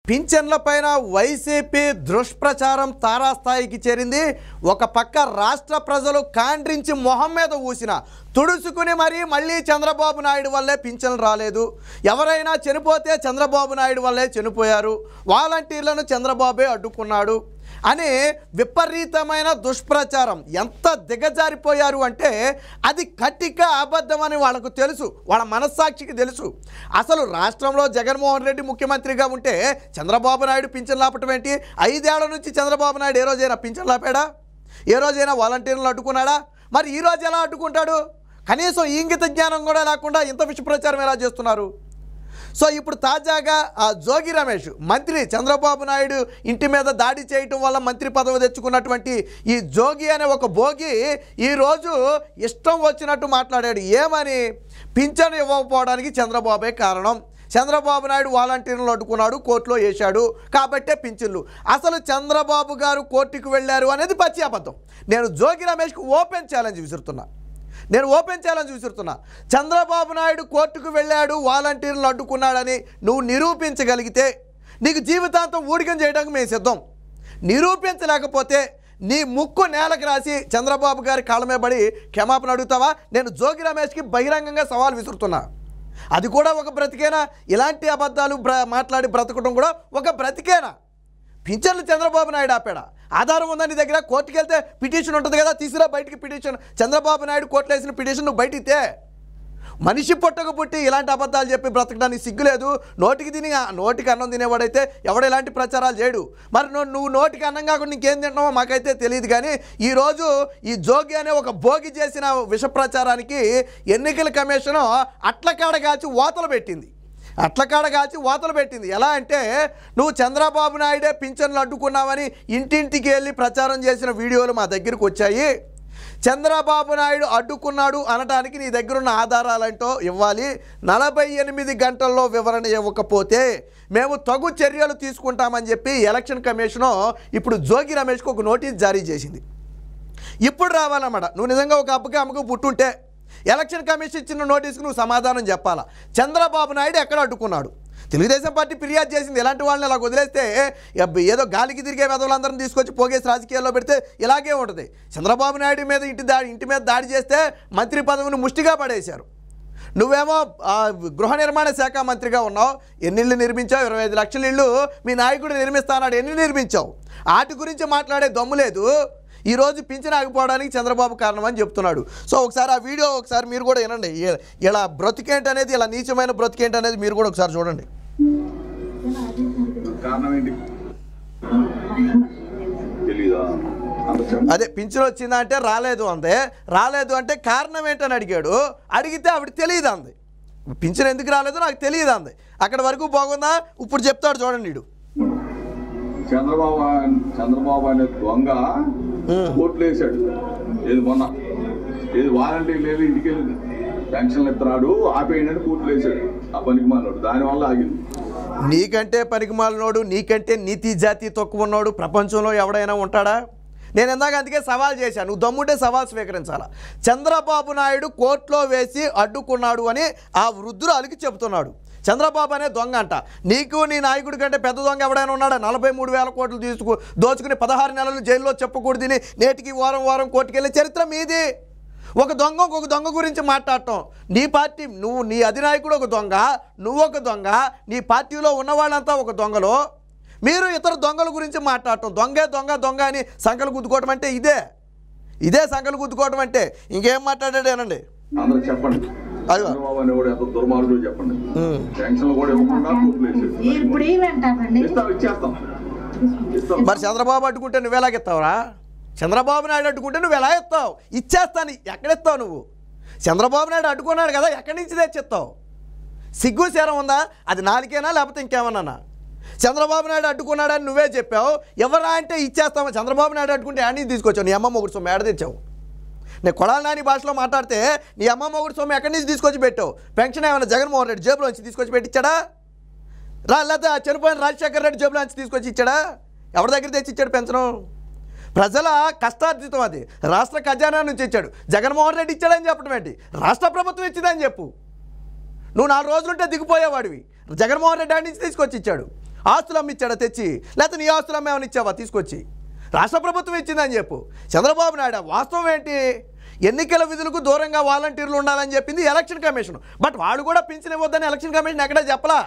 పింఛన్ల పైన వైసీపీ దుష్ప్రచారం తారాస్థాయికి చేరింది. ఒక పక్క రాష్ట్ర ప్రజలు కాండ్రించి మొహం మీద ఊసిన తుడుచుకుని మళ్ళీ చంద్రబాబు నాయుడు వల్లే పింఛన్లు రాలేదు, ఎవరైనా చనిపోతే చంద్రబాబు నాయుడు వల్లే చనిపోయారు, వాలంటీర్లను చంద్రబాబే అడ్డుకున్నాడు అనే విపరీతమైన దుష్ప్రచారం. ఎంత దిగజారిపోయారు అంటే అది కటిక అబద్ధమని వాళ్ళకు తెలుసు, వాళ్ళ మనస్సాక్షికి తెలుసు. అసలు రాష్ట్రంలో జగన్మోహన్ రెడ్డి ముఖ్యమంత్రిగా ఉంటే చంద్రబాబు నాయుడు పింఛన్ లాపటం ఏంటి? 5 ఏళ్ల నుంచి చంద్రబాబు నాయుడు ఏ రోజైనా పింఛన్ లాపాడా? ఏ రోజైనా వాలంటీర్లు అడ్డుకున్నాడా? మరి ఈ రోజు ఎలా అడ్డుకుంటాడు? కనీసం ఇంగిత జ్ఞానం కూడా లేకుండా ఇంత విష ప్రచారం ఎలా చేస్తున్నారు? సో ఇప్పుడు తాజాగా జోగి రమేష్ మంత్రి చంద్రబాబు నాయుడు ఇంటి మీద దాడి చేయటం వల్ల మంత్రి పదవి తెచ్చుకున్నటువంటి ఈ జోగి అనే ఒక భోగి ఈరోజు ఇష్టం వచ్చినట్టు మాట్లాడాడు. ఏమని? పింఛను ఇవ్వకపోవడానికి చంద్రబాబే కారణం, చంద్రబాబు నాయుడు వాలంటీర్లను అడ్డుకున్నాడు, కోర్టులో వేశాడు కాబట్టే పింఛన్లు. అసలు చంద్రబాబు గారు కోర్టుకు వెళ్ళారు అనేది పచ్చి అబద్ధం. నేను జోగి రమేష్కు ఓపెన్ ఛాలెంజ్ విసురుతున్నా. చంద్రబాబు నాయుడు కోర్టుకు వెళ్ళాడు, వాలంటీర్లు అడ్డుకున్నాడని నువ్వు నిరూపించగలిగితే నీకు జీవితాంతం ఊడికం చేయడానికి మేము సిద్ధం. నిరూపించలేకపోతే నీ ముక్కు నేలకు రాసి చంద్రబాబు గారి కాళ్ళ మీద పడి క్షమాపణ అడుగుతావా? నేను జోగి రమేష్కి బహిరంగంగా సవాల్ విసురుతున్నా. అది కూడా ఒక బ్రతికేనా? ఇలాంటి అబద్ధాలు మాట్లాడి బ్రతకడం కూడా ఒక బ్రతికేనా? పింఛన్లు చంద్రబాబు నాయుడు ఆపాడా? ఆధారం ఉందా నీ దగ్గర? కోర్టుకు వెళ్తే పిటిషన్ ఉంటుంది కదా, తీసుకురా బయటికి పిటిషన్. చంద్రబాబు నాయుడు కోర్టులో వేసిన పిటిషన్ నువ్వు బయటితే. మనిషి పుట్టక పుట్టి ఇలాంటి అబద్ధాలు చెప్పి బ్రతకడానికి సిగ్గులేదు. నోటికి అన్నం తినేవాడైతే ఎవడు ఇలాంటి ప్రచారాలు చేయడు. మరి నువ్వు నోటికి అన్నం కాకుండా నీకేం తింటావో మాకైతే తెలియదు. కానీ ఈరోజు ఈ జోగి అనే ఒక భోగి చేసిన విష ప్రచారానికి ఎన్నికల కమిషన్ అట్లకాడ కాల్చి వాతలు పెట్టింది. ఎలా అంటే నువ్వు చంద్రబాబు నాయుడే పింఛన్లు అడ్డుకున్నావని ఇంటింటికి వెళ్ళి ప్రచారం చేసిన వీడియోలు మా దగ్గరికి వచ్చాయి. చంద్రబాబు నాయుడు అడ్డుకున్నాడు అనడానికి నీ దగ్గరున్న ఆధారాలంటో ఇవ్వాలి. 48 గంటల్లో వివరణ ఇవ్వకపోతే మేము తగు చర్యలు తీసుకుంటామని చెప్పి ఎలక్షన్ కమిషన్ ఇప్పుడు జోగి రమేష్కు ఒక నోటీస్ జారీ చేసింది. ఇప్పుడు రావాలన్నమాట. నువ్వు నిజంగా ఒక అమ్మకు పుట్టుంటే ఎలక్షన్ కమిషన్ ఇచ్చిన నోటీస్కి నువ్వు సమాధానం చెప్పాలా. చంద్రబాబు నాయుడు ఎక్కడ అడ్డుకున్నాడు? తెలుగుదేశం పార్టీ ఫిర్యాదు చేసింది. ఇలాంటి వాళ్ళని అలా వదిలేస్తే ఏదో గాలికి తిరిగే వెధవులందరినీ తీసుకొచ్చి పోగేసి రాజకీయాల్లో పెడితే ఇలాగే ఉంటుంది. చంద్రబాబు నాయుడు మీద ఇంటి మీద దాడి చేస్తే మంత్రి పదవిని ముష్టిగా పడేశారు. నువ్వేమో గృహ నిర్మాణ శాఖ మంత్రిగా ఉన్నావు. ఎన్ని ఇళ్ళు నిర్మించావు? 25 లక్షల ఇళ్ళు మీ నాయకుడు నిర్మిస్తానాడు. ఎన్ని నిర్మించావు? వాటి గురించి మాట్లాడే దమ్ము లేదు. ఈరోజు పింఛన్ ఆగిపోవడానికి చంద్రబాబు కారణం అని చెప్తున్నాడు. సో ఒకసారి ఆ వీడియో ఒకసారి మీరు కూడా వినండి. ఇలా బ్రతికేంటి అనేది, ఇలా నీచమైన బ్రతికేంటి అనేది మీరు కూడా ఒకసారి చూడండి. అదే పింఛన్ వచ్చిందా అంటే రాలేదు అందే. రాలేదు అంటే కారణం ఏంటని అడిగాడు. అడిగితే ఆవిడ తెలియదు అంది. పింఛన్ ఎందుకు రాలేదు నాకు తెలియదు అంది. అక్కడ వరకు బాగుందా? ఇప్పుడు చెప్తాడు చూడండి. వీడు చంద్రబాబు అనే దొంగ కోర్టులు వేసాడు. ఏది వాలంటీర్ లేదు, ఇంటికి వెళ్ళి పెన్షన్లు ఎత్తరాడు ఆపేయండి కోర్టులు వేసాడు. ఆ పనికిమాలినోడు దానివల్ల ఆగింది. నీకంటే పనికిమాలినోడు, నీకంటే నీతి జాతి తక్కువ ఉన్నాడు ప్రపంచంలో ఎవడైనా ఉంటాడా? నేను ఇందాక అందుకే సవాల్ చేశాను. నువ్వు దమ్ముంటే సవాల్ స్వీకరించాలా. చంద్రబాబు నాయుడు కోర్టులో వేసి అడ్డుకున్నాడు అని ఆ వృద్ధురాలికి చెబుతున్నాడు. చంద్రబాబు అనే దొంగ అంట. నీకు నీ నాయకుడి కంటే పెద్ద దొంగ ఎవడైనా ఉన్నాడా? 43,000 కోట్లు దోచుకుని 16 నెలలు జైల్లో చెప్పకూడదు. నేటికి వారం కోర్టుకు వెళ్ళే చరిత్ర మీది. ఒక దొంగ గురించి మాట్లాడటం. నీ పార్టీ నీ అధినాయకుడు ఒక దొంగ, నువ్వు ఒక దొంగ, నీ పార్టీలో ఉన్న వాళ్ళంతా ఒక దొంగలు. మీరు ఇతర దొంగల గురించి మాట్లాడటం. దొంగ అని సంకలు గుద్దుకోవటం అంటే ఇదే సంకలు గుద్దుకోవటం అంటే. ఇంకేం మాట్లాడాడు ఏనండి? చెప్పండి. చెప్పండి. మరి చంద్రబాబు అడ్డుకుంటే నువ్వు ఎలాగెత్తావురా? చంద్రబాబు నాయుడు అడ్డుకుంటే నువ్వు ఎలా ఎత్తావు? ఇచ్చేస్తాను. ఎక్కడెత్తావు నువ్వు? చంద్రబాబు నాయుడు అడ్డుకున్నాడు కదా, ఎక్కడి నుంచి తెచ్చిస్తావు? సిగ్గు శరం ఉందా? అది నాలుగేనా లేకపోతే ఇంకేమన్నా? చంద్రబాబు నాయుడు అడ్డుకున్నాడని నువ్వే చెప్పావు. ఎవరా అంటే ఇచ్చేస్తావు. చంద్రబాబు నాయుడు అడ్డుకుంటే యాడ్ నుంచి తీసుకొచ్చావు. నీ అమ్మ మొగుడు సొమ్ము ఏడ తెచ్చావు? నేను కొడాలి నాని భాషలో మాట్లాడితే నీ అమ్మ మొగుడు సొమ్ము ఎక్కడి నుంచి తీసుకొచ్చి పెట్టావు? పెన్షన్ ఏమైనా జగన్మోహన్ రెడ్డి జేబులోంచి తీసుకొచ్చి పెట్టించాడా? లేకపోతే చనిపోయిన రాజశేఖర రెడ్డి జేబులోంచి తీసుకొచ్చి ఇచ్చాడా? ఎవరి దగ్గర తెచ్చి ఇచ్చాడు పెన్షను? ప్రజల కష్టార్జితం అది. రాష్ట్ర ఖజానా నుంచి ఇచ్చాడు. జగన్మోహన్ రెడ్డి ఇచ్చాడని చెప్పడం ఏంటి? రాష్ట్ర ప్రభుత్వం ఇచ్చిందని చెప్పు. నువ్వు 4 రోజులుంటే దిగిపోయేవాడివి. జగన్మోహన్ రెడ్డి నుంచి తీసుకొచ్చి ఇచ్చాడు. ఆస్తులు అమ్మిచ్చాడా తెచ్చి, లేకపోతే నీ ఆస్తులు అమ్మేమని ఇచ్చావా తీసుకొచ్చి? రాష్ట్ర ప్రభుత్వం ఇచ్చిందని చెప్పు. చంద్రబాబు నాయుడు వాస్తవం ఏంటి? ఎన్నికల విధులకు దూరంగా వాలంటీర్లు ఉండాలని చెప్పింది ఎలక్షన్ కమిషన్. బట్ వాడు కూడా పింఛన్ ఇవ్వద్దని ఎలక్షన్ కమిషన్ ఎక్కడా చెప్పలా.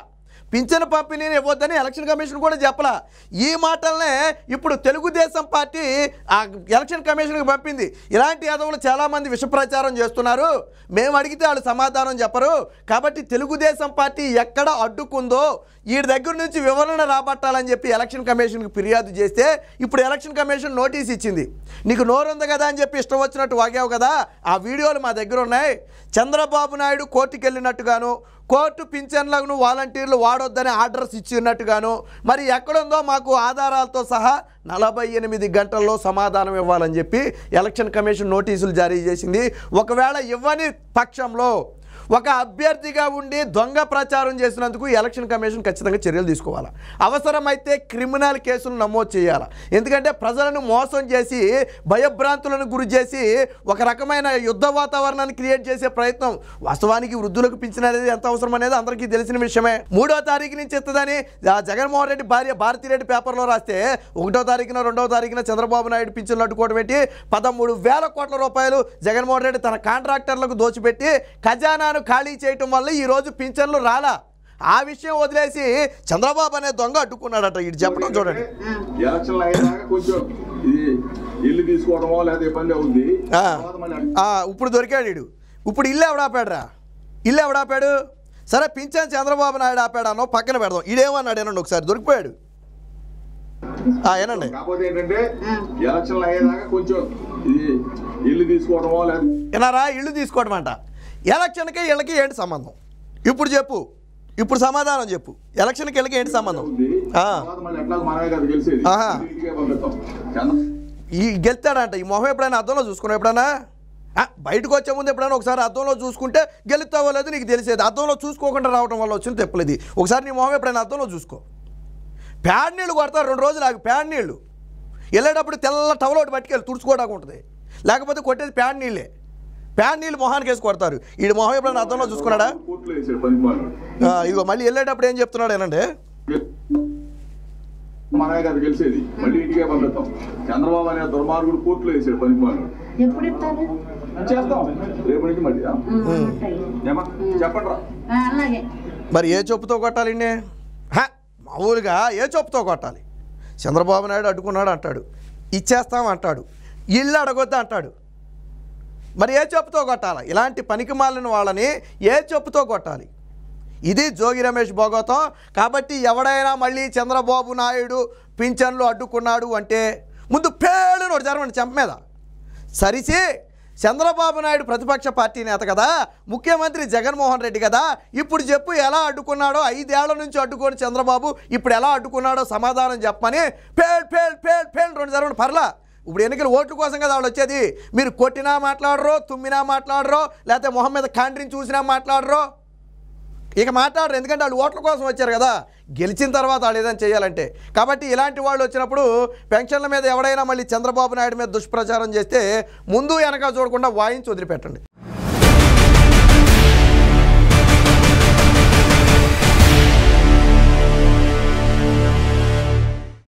పింఛన్ పంపిణీని ఇవ్వద్దని ఎలక్షన్ కమిషన్ కూడా చెప్పలా. ఈ మాటలనే ఇప్పుడు తెలుగుదేశం పార్టీ ఆ ఎలక్షన్ కమిషన్కి పంపింది. ఇలాంటి యాదవులు చాలామంది విష ప్రచారం చేస్తున్నారు, మేము అడిగితే వాళ్ళు సమాధానం చెప్పరు, కాబట్టి తెలుగుదేశం పార్టీ ఎక్కడ అడ్డుకుందో వీడి దగ్గర నుంచి వివరణ రాబట్టాలని చెప్పి ఎలక్షన్ కమిషన్కి ఫిర్యాదు చేస్తే ఇప్పుడు ఎలక్షన్ కమిషన్ నోటీస్ ఇచ్చింది. నీకు నోరుంది కదా అని చెప్పి ఇష్టం వచ్చినట్టు వాగావు కదా, ఆ వీడియోలు మా దగ్గర ఉన్నాయి. చంద్రబాబు నాయుడు కోర్టుకు వెళ్ళినట్టుగాను, కోర్టు పింఛన్లను వాలంటీర్లు వాడొద్దని ఆర్డర్స్ ఇచ్చినట్టుగాను, మరి ఎక్కడుందో మాకు ఆధారాలతో సహా 48 గంటల్లో సమాధానం ఇవ్వాలని చెప్పి ఎలక్షన్ కమిషన్ నోటీసులు జారీ చేసింది. ఒకవేళ ఇవ్వని పక్షంలో ఒక అభ్యర్థిగా ఉండి దొంగ ప్రచారం చేసినందుకు ఎలక్షన్ కమిషన్ ఖచ్చితంగా చర్యలు తీసుకోవాలి. అవసరమైతే క్రిమినల్ కేసులు నమోదు చేయాలి. ఎందుకంటే ప్రజలను మోసం చేసి భయభ్రాంతులను గురి చేసి ఒక రకమైన యుద్ధ వాతావరణాన్ని క్రియేట్ చేసే ప్రయత్నం. వాస్తవానికి వృద్ధులకు పింఛన్ అనేది ఎంత అవసరం అనేది అందరికీ తెలిసిన విషయమే. 3వ తారీఖు నుంచి ఇస్తుందని జగన్మోహన్ రెడ్డి భార్య భారతిరెడ్డి పేపర్లో రాస్తే 1వ తారీఖున 2వ తారీఖున చంద్రబాబు నాయుడు పింఛన్లు అడ్డుకోవడం పెట్టి 13,000 కోట్ల రూపాయలు జగన్మోహన్ రెడ్డి తన కాంట్రాక్టర్లకు దోచిపెట్టి ఖజానాను ఖాళీ చేయటం వల్ల ఈరోజు పింఛన్లు రాలా. ఆ విషయం వదిలేసి చంద్రబాబు అనే దొంగ అడ్డుకున్నాడట. ఇటు చెప్పడం చూడండి. ఇప్పుడు దొరికాడు వీడు. ఇప్పుడు ఇల్లు ఎవడాపాడురా? ఇల్లు ఎవడాపాడు? సరే పింఛన్ చంద్రబాబు నాయుడు ఆపాడానో పక్కన పెడదాం. ఈడేమన్నాడు ఏనండి ఒకసారి దొరికిపోయాడు. ఏనండి ఏనారా ఇల్లు తీసుకోవడం అంట. ఎలక్షన్కి వీళ్ళకి ఏంటి సంబంధం? ఇప్పుడు చెప్పు, ఇప్పుడు సమాధానం చెప్పు. ఎలక్షన్కి వీళ్ళకి ఏంటి సంబంధం? ఈ గెలుతాడంట. ఈ మొహం ఎప్పుడైనా అద్దంలో చూసుకున్నావు? ఎప్పుడైనా బయటకు వచ్చే ముందు ఎప్పుడైనా ఒకసారి అద్దంలో చూసుకుంటే గెలుతావో లేదు నీకు తెలిసేది. అద్దంలో చూసుకోకుండా రావడం వల్ల వచ్చింది తెప్పలేదు. ఒకసారి నీ మొహం ఎప్పుడైనా అద్దంలో చూసుకో. ప్యాడ్ నీళ్ళు కొడతారు 2 రోజులు ఆగి. ప్యాడ్ నీళ్ళు వెళ్ళేటప్పుడు తెల్ల టవల్ ఒకటి పట్టుకెళ్ళి తుడుచుకోవడానికి ఉంటుంది, లేకపోతే కొట్టేది ప్యాడ్ నీళ్ళే. ప్యాడ్ నీళ్ళు మొహానికి వేసి కొడతారు. ఈ మొహం ఎప్పుడైనా అద్దంలో చూసుకున్నాడా? ఇగో మళ్ళీ వెళ్ళేటప్పుడు ఏం చెప్తున్నాడు ఏనండి? చంద్రబాబు అనే దుర్మార్గుడు కోర్టులో వేసాడు పనిమాను. మరి ఏ చెప్పుతో కొట్టాలి? మామూలుగా ఏ చెప్పుతో కొట్టాలి? చంద్రబాబు నాయుడు అడ్డుకున్నాడు అంటాడు, ఇచ్చేస్తాం అంటాడు, ఇల్లు అడగొద్దు అంటాడు. మరి ఏ చెప్పుతో కొట్టాలి? ఇలాంటి పనికి మాలిన వాళ్ళని ఏ చెప్పుతో కొట్టాలి? ఇది జోగి రమేష్ భోగోతం. కాబట్టి ఎవడైనా మళ్ళీ చంద్రబాబు నాయుడు పింఛన్లు అడ్డుకున్నాడు అంటే ముందు పేళ్ళు నోటి జరగండి చెంప మీద సరిసి. చంద్రబాబు నాయుడు ప్రతిపక్ష పార్టీ నేత కదా, ముఖ్యమంత్రి జగన్మోహన్ రెడ్డి కదా, ఇప్పుడు చెప్పు ఎలా అడ్డుకున్నాడో. 5 ఏళ్ల నుంచి అడ్డుకొని చంద్రబాబు ఇప్పుడు ఎలా అడ్డుకున్నాడో సమాధానం చెప్పమని పేళ్ళు 2 జరగండి పర్లా. ఇప్పుడు ఎన్నికల ఓట్ల కోసం కదా వాళ్ళు వచ్చేది. మీరు కొట్టినా మాట్లాడరో, తుమ్మినా మాట్లాడరో, లేకపోతే మొహం మీద కాండ్రిని చూసినా మాట్లాడరో, ఇక మాట్లాడరు. ఎందుకంటే వాళ్ళు ఓట్ల కోసం వచ్చారు కదా, గెలిచిన తర్వాత వాళ్ళు ఏదైనా చేయాలంటే. కాబట్టి ఇలాంటి వాళ్ళు వచ్చినప్పుడు పెన్షన్ల మీద ఎవడైనా మళ్ళీ చంద్రబాబు నాయుడు మీద దుష్ప్రచారం చేస్తే ముందు వెనక చూడకుండా వాయించి వదిలిపెట్టండి.